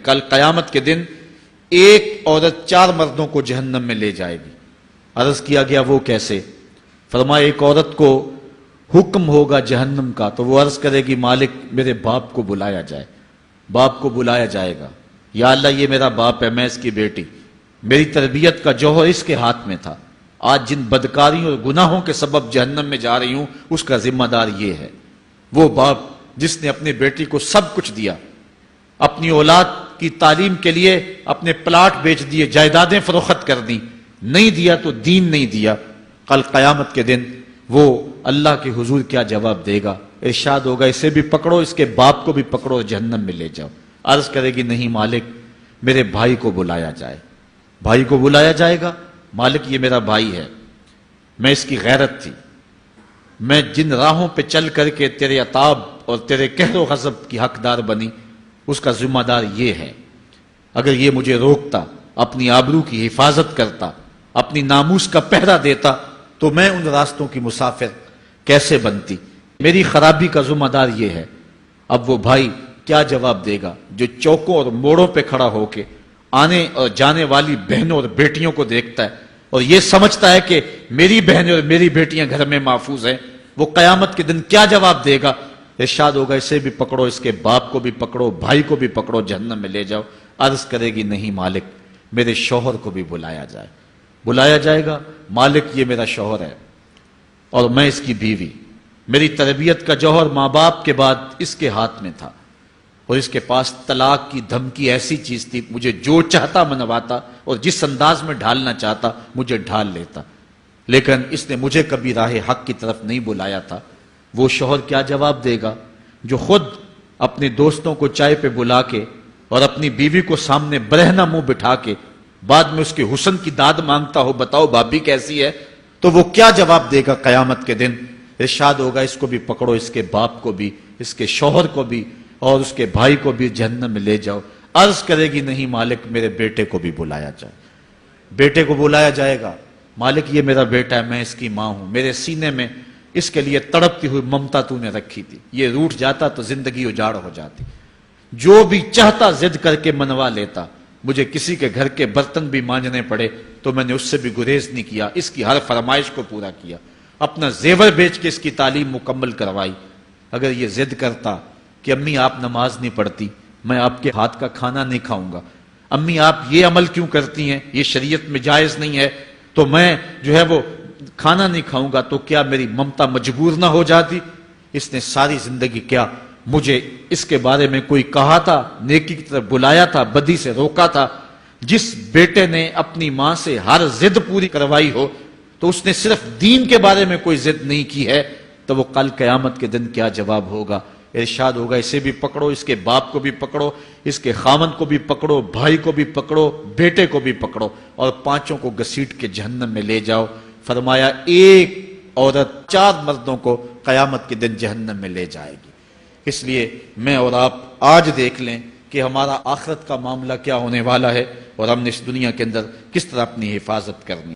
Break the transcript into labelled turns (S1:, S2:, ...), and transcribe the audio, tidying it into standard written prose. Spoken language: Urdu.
S1: کل قیامت کے دن ایک عورت 4 مردوں کو جہنم میں لے جائے گی۔ عرض کیا گیا وہ کیسے؟ فرمایا ایک عورت کو حکم ہوگا جہنم کا تو وہ عرض کرے گی مالک میرے باپ کو بلایا جائے۔ باپ کو بلایا جائے گا، یا اللہ یہ میرا باپ ہے، میں اس کی بیٹی، میری تربیت کا جوہر اس کے ہاتھ میں تھا، آج جن بدکاریوں اور گناہوں کے سبب جہنم میں جا رہی ہوں اس کا ذمہ دار یہ ہے۔ وہ باپ جس نے اپنی بیٹی کو سب کچھ دیا، اپنی اولاد کی تعلیم کے لیے اپنے پلاٹ بیچ دیے، جائیدادیں فروخت کر دی، نہیں دیا تو دین نہیں دیا، کل قیامت کے دن وہ اللہ کے حضور کیا جواب دے گا؟ ارشاد ہوگا اسے بھی پکڑو، اس کے باپ کو بھی پکڑو اور جہنم میں لے جاؤ۔ عرض کرے گی نہیں مالک میرے بھائی کو بلایا جائے۔ بھائی کو بلایا جائے گا، مالک یہ میرا بھائی ہے، میں اس کی غیرت تھی، میں جن راہوں پہ چل کر کے تیرے عتاب اور تیرے قہر و غضب کی حقدار بنی اس کا ذمہ دار یہ ہے، اگر یہ مجھے روکتا، اپنی آبرو کی حفاظت کرتا، اپنی ناموس کا پہرا دیتا تو میں ان راستوں کی مسافر کیسے بنتی؟ میری خرابی کا ذمہ دار یہ ہے۔ اب وہ بھائی کیا جواب دے گا جو چوکوں اور موڑوں پہ کھڑا ہو کے آنے اور جانے والی بہنوں اور بیٹیوں کو دیکھتا ہے اور یہ سمجھتا ہے کہ میری بہنیں اور میری بیٹیاں گھر میں محفوظ ہیں؟ وہ قیامت کے دن کیا جواب دے گا؟ ارشاد ہوگا اسے بھی پکڑو، اس کے باپ کو بھی پکڑو، بھائی کو بھی پکڑو، جہنم میں لے جاؤ۔ عرض کرے گی نہیں مالک میرے شوہر کو بھی بلایا جائے۔ بلایا جائے گا، مالک یہ میرا شوہر ہے اور میں اس کی بیوی، میری تربیت کا جوہر ماں باپ کے بعد اس کے ہاتھ میں تھا اور اس کے پاس طلاق کی دھمکی ایسی چیز تھی، مجھے جو چاہتا منواتا اور جس انداز میں ڈھالنا چاہتا مجھے ڈھال لیتا، لیکن اس نے مجھے کبھی راہ حق کی طرف نہیں بلایا تھا۔ وہ شوہر کیا جواب دے گا جو خود اپنے دوستوں کو چائے پہ بلا کے اور اپنی بیوی کو سامنے برہنہ منہ بٹھا کے بعد میں اس کے حسن کی داد مانگتا ہو، بتاؤ بھابی کیسی ہے؟ تو وہ کیا جواب دے گا قیامت کے دن؟ ارشاد ہوگا اس کو بھی پکڑو، اس کے باپ کو بھی، اس کے شوہر کو بھی اور اس کے بھائی کو بھی جہنم میں لے جاؤ۔ عرض کرے گی نہیں مالک میرے بیٹے کو بھی بلایا جائے۔ بیٹے کو بلایا جائے گا، مالک یہ میرا بیٹا ہے، میں اس کی ماں ہوں، میرے سینے میں اس کے لیے تڑپتی ہوئی ممتا تو نے رکھی تھی، یہ روٹھ جاتا تو زندگی اجاڑ ہو جاتی، جو بھی چاہتا ضد کر کے منوا لیتا، مجھے کسی کے گھر کے برتن بھی مانجنے پڑے تو میں نے اس سے بھی گریز نہیں کیا، اس کی ہر فرمائش کو پورا کیا، اپنا زیور بیچ کے اس کی تعلیم مکمل کروائی۔ اگر یہ ضد کرتا کہ امی آپ نماز نہیں پڑھتی، میں آپ کے ہاتھ کا کھانا نہیں کھاؤں گا، امی آپ یہ عمل کیوں کرتی ہیں، یہ شریعت میں جائز نہیں ہے، تو میں جو ہے وہ کھانا نہیں کھاؤں گا، تو کیا میری ممتا مجبور نہ ہو جاتی؟ اس نے ساری زندگی کیا مجھے اس کے بارے میں کوئی کہا تھا، نیکی کی طرف بلایا تھا، بدی سے روکا تھا؟ جس بیٹے نے اپنی ماں سے ہر ضد پوری کروائی ہو تو اس نے صرف دین کے بارے میں کوئی ضد نہیں کی ہے، تو وہ کل قیامت کے دن کیا جواب ہوگا؟ ارشاد ہوگا اسے بھی پکڑو، اس کے باپ کو بھی پکڑو، اس کے خامن کو بھی پکڑو، بھائی کو بھی پکڑو، بیٹے کو بھی پکڑو اور 5 کو گھسیٹ کے جہنم میں لے جاؤ۔ فرمایا ایک عورت 4 مردوں کو قیامت کے دن جہنم میں لے جائے گی۔ اس لیے میں اور آپ آج دیکھ لیں کہ ہمارا آخرت کا معاملہ کیا ہونے والا ہے اور ہم نے اس دنیا کے اندر کس طرح اپنی حفاظت کرنی۔